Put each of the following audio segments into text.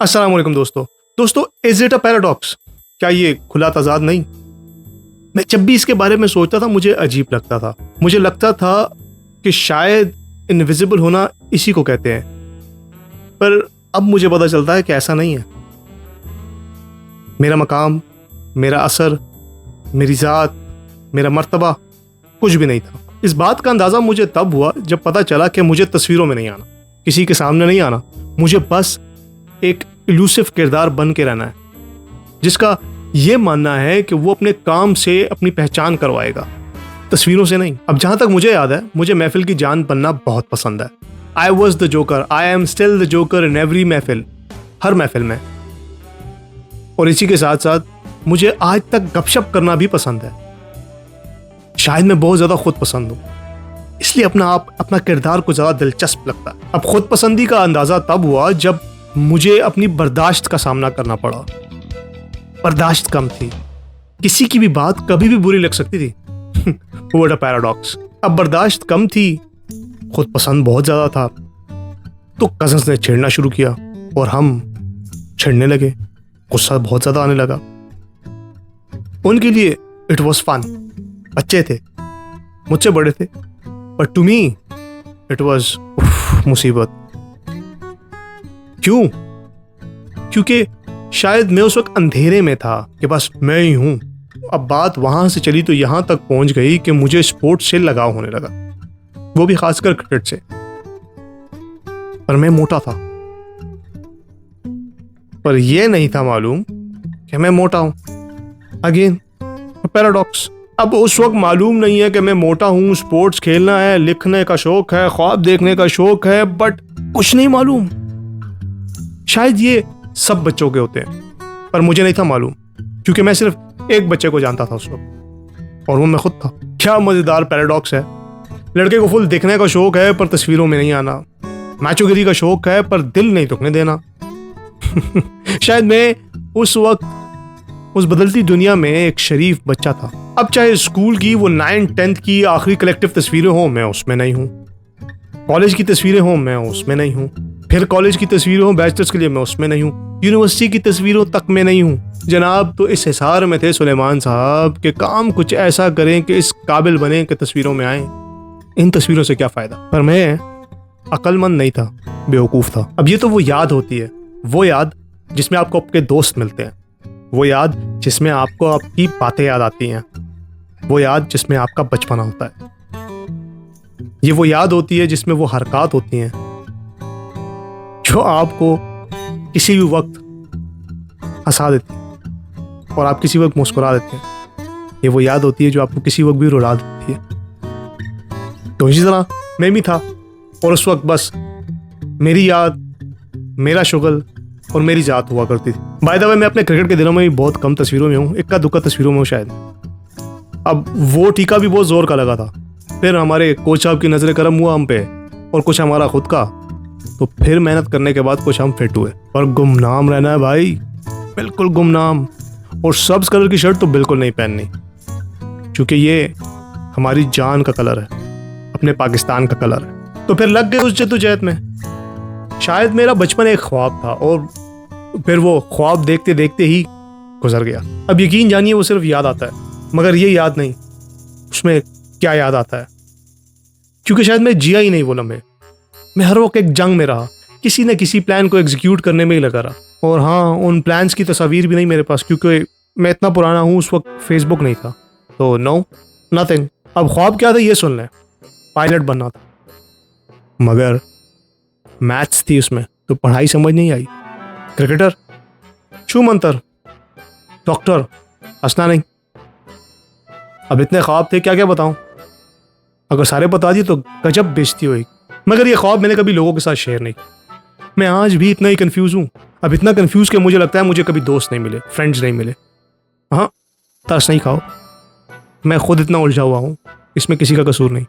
अस्सलाम वालेकुम दोस्तों, इज इट अ पैराडॉक्स? क्या ये खुला तजाद नहीं? मैं जब भी इसके बारे में सोचता था मुझे अजीब लगता था। मुझे लगता था कि शायद इनविजिबल होना इसी को कहते हैं, पर अब मुझे पता चलता है कि ऐसा नहीं है। मेरा मकाम, मेरा असर, मेरी ज़ात, मेरा मर्तबा कुछ भी नहीं था। इस बात का अंदाज़ा मुझे तब हुआ जब पता चला कि मुझे तस्वीरों में नहीं आना, किसी के सामने नहीं आना। मुझे बस एक इल्यूसिव किरदार बन के रहना है, जिसका ये मानना है कि वो अपने काम से अपनी पहचान करवाएगा, तस्वीरों से नहीं। अब जहाँ तक मुझे याद है, मुझे महफिल की जान बनना बहुत पसंद है। I was the joker, I am still the joker in every महफिल, हर महफिल में। और इसी के साथ साथ मुझे आज तक गपशप करना भी पसंद है। शायद मैं बहुत ज़्यादा खुद पसंद हूँ, इसलिए अपना किरदार को ज़्यादा दिलचस्प लगता है। अब खुद पसंदी का अंदाज़ा तब हुआ जब मुझे अपनी बर्दाश्त का सामना करना पड़ा। बर्दाश्त कम थी, किसी की भी बात कभी भी बुरी लग सकती थी। What a paradox. अब बर्दाश्त कम थी, खुद पसंद बहुत ज़्यादा था, तो कज़न्स ने छेड़ना शुरू किया और हम छिड़ने लगे। गुस्सा बहुत ज़्यादा आने लगा। उनके लिए इट वॉज फन, बच्चे थे, मुझसे बड़े थे, but to me it was मुसीबत। क्यों? क्योंकि शायद मैं उस वक्त अंधेरे में था कि बस मैं ही हूं। अब बात वहां से चली तो यहां तक पहुंच गई कि मुझे स्पोर्ट्स से लगाव होने लगा, वो भी खासकर क्रिकेट से। पर मैं मोटा था, पर यह नहीं था मालूम कि मैं मोटा हूं। Again paradox. अब उस वक्त मालूम नहीं है कि मैं मोटा हूं, स्पोर्ट्स खेलना है, लिखने का शौक है, ख्वाब देखने का शौक है, बट कुछ नहीं मालूम। शायद ये सब बच्चों के होते हैं, पर मुझे नहीं था मालूम, क्योंकि मैं सिर्फ एक बच्चे को जानता था उस वक्त, और वो मैं खुद था। क्या मजेदार पैराडॉक्स है। लड़के को फुल दिखने का शौक है पर तस्वीरों में नहीं आना, मैचोगिरी का शौक है पर दिल नहीं दुखने देना। शायद मैं उस वक्त उस बदलती दुनिया में एक शरीफ बच्चा था। अब चाहे स्कूल की वो 9th-10th की आखिरी कलेक्टिव तस्वीरें हो, मैं उसमें नहीं हूँ। कॉलेज की तस्वीरें हो, मैं उसमें नहीं हूँ। फिर कॉलेज की तस्वीरें हो बैचलर्स के लिए, मैं उसमें नहीं हूँ। यूनिवर्सिटी की तस्वीरों तक में नहीं हूँ। जनाब तो इस हिसार में थे सुलेमान साहब कि काम कुछ ऐसा करें कि इस काबिल बने कि तस्वीरों में आए। इन तस्वीरों से क्या फ़ायदा? पर मैं अक्लमंद नहीं था, बेवकूफ़ था। अब ये तो वो याद होती है, वो याद जिसमें आपको आपके दोस्त मिलते हैं, वो याद जिसमें आपको आपकी बातें याद आती हैं, वो याद जिसमें आपका बचपना होता है। ये वो याद होती है जिसमें वो हरकत होती हैं जो आपको किसी भी वक्त हंसा देती है और आप किसी वक्त मुस्कुरा देते हैं। ये वो याद होती है जो आपको किसी वक्त भी रुला देती है। तो इसी तरह मैं भी था, और उस वक्त बस मेरी याद, मेरा शुगल और मेरी जात हुआ करती थी। बाय द वे, मैं अपने क्रिकेट के दिनों में भी बहुत कम तस्वीरों में हूँ, इक्का दुक्का तस्वीरों में हूँ शायद। अब वो टीका भी बहुत जोर का लगा था, फिर हमारे कोच साहब की नजर करम हुआ हम पे, और कुछ हमारा खुद का, तो फिर मेहनत करने के बाद कुछ हम फिट हुए। और गुमनाम रहना है भाई, बिल्कुल गुमनाम। और सब्ज कलर की शर्ट तो बिल्कुल नहीं पहननी, क्योंकि ये हमारी जान का कलर है, अपने पाकिस्तान का कलर है। तो फिर लग गए उस जद्दोजहद में। शायद मेरा बचपन एक ख्वाब था, और फिर वो ख्वाब देखते देखते ही गुजर गया। अब यकीन जानिए वो सिर्फ याद आता है, मगर ये याद नहीं, उसमें क्या याद आता है, क्योंकि शायद मैं जिया ही नहीं वो लम्हे। मैं हर वक्त एक जंग में रहा, किसी न किसी प्लान को एग्जीक्यूट करने में ही लगा रहा। और हाँ, उन प्लान्स की तस्वीर भी नहीं मेरे पास, क्योंकि मैं इतना पुराना हूँ, उस वक्त फेसबुक नहीं था, तो नो, नथिंग। अब ख्वाब क्या था ये सुन लें, पायलट बनना था, मगर मैथ्स थी उसमें, तो पढ़ाई समझ नहीं आई। क्रिकेटर, छू मंतर, डॉक्टर, हंसना नहीं। अब इतने ख्वाब थे, क्या क्या बताऊं। अगर सारे बता दिए तो गजब बेइज्जती होगी, मगर ये ख्वाब मैंने कभी लोगों के साथ शेयर नहीं। मैं आज भी इतना ही कंफ्यूज हूँ। अब इतना कंफ्यूज कि मुझे लगता है मुझे कभी दोस्त नहीं मिले, फ्रेंड्स नहीं मिले। हाँ, तरस नहीं खाओ, मैं खुद इतना उलझा हुआ हूँ, इसमें किसी का कसूर नहीं।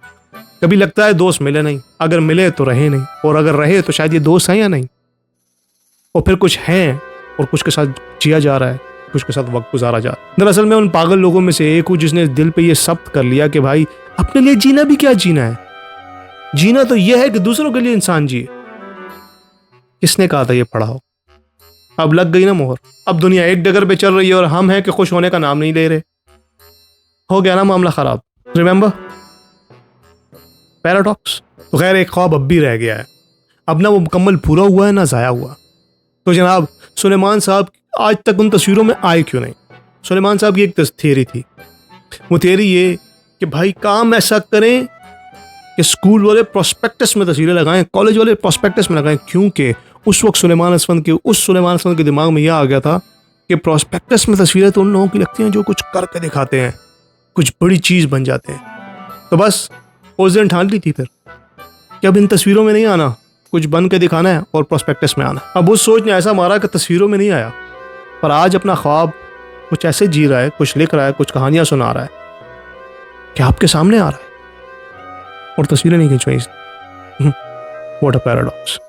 कभी लगता है दोस्त मिले नहीं, अगर मिले तो रहे नहीं, और अगर रहे तो शायद ये दोस्त हैं या नहीं। और फिर कुछ हैं और कुछ के साथ जिया जा रहा है, कुछ के साथ वक्त गुजारा जा रहा है। दरअसल मैं उन पागल लोगों में से एक हूँ जिसने दिल पे ये सब्त कर लिया कि भाई अपने लिए जीना भी क्या जीना है, जीना तो यह है कि दूसरों के लिए इंसान जिए। किसने कहा था ये पढ़ा हो? अब लग गई ना मोहर। अब दुनिया एक डगर पे चल रही है और हम हैं कि खुश होने का नाम नहीं ले रहे। हो गया ना मामला खराब। Remember paradox. तो खैर एक ख्वाब अब भी रह गया है, अब ना वो मुकम्मल पूरा हुआ है ना ज़ाया हुआ। तो जनाब सुलेमान साहब आज तक उन तस्वीरों में आए क्यों नहीं? सुलेमान साहब की एक थियरी थी। वो थियरी ये कि भाई काम ऐसा करें कि स्कूल वाले प्रोस्पेक्टस में तस्वीरें लगाएं, कॉलेज वाले प्रोस्पेक्टस में लगाएं, क्योंकि उस वक्त सुलेमान असफंद के दिमाग में यह आ गया था कि प्रोस्पेक्टस में तस्वीरें तो उन लोगों की लगती हैं जो कुछ करके दिखाते हैं, कुछ बड़ी चीज़ बन जाते हैं। तो बस उस दिन ठान ली थी फिर कि अब इन तस्वीरों में नहीं आना, कुछ बन के दिखाना है और प्रोस्पेक्टस में आना। अब उस सोच ने ऐसा मारा कि तस्वीरों में नहीं आया, पर आज अपना ख्वाब कुछ ऐसे जी रहा है, कुछ लिख रहा है, कुछ कहानियां सुना रहा है कि आपके सामने आ रहा है और तस्वीरें नहीं खिंचवाई। What a paradox.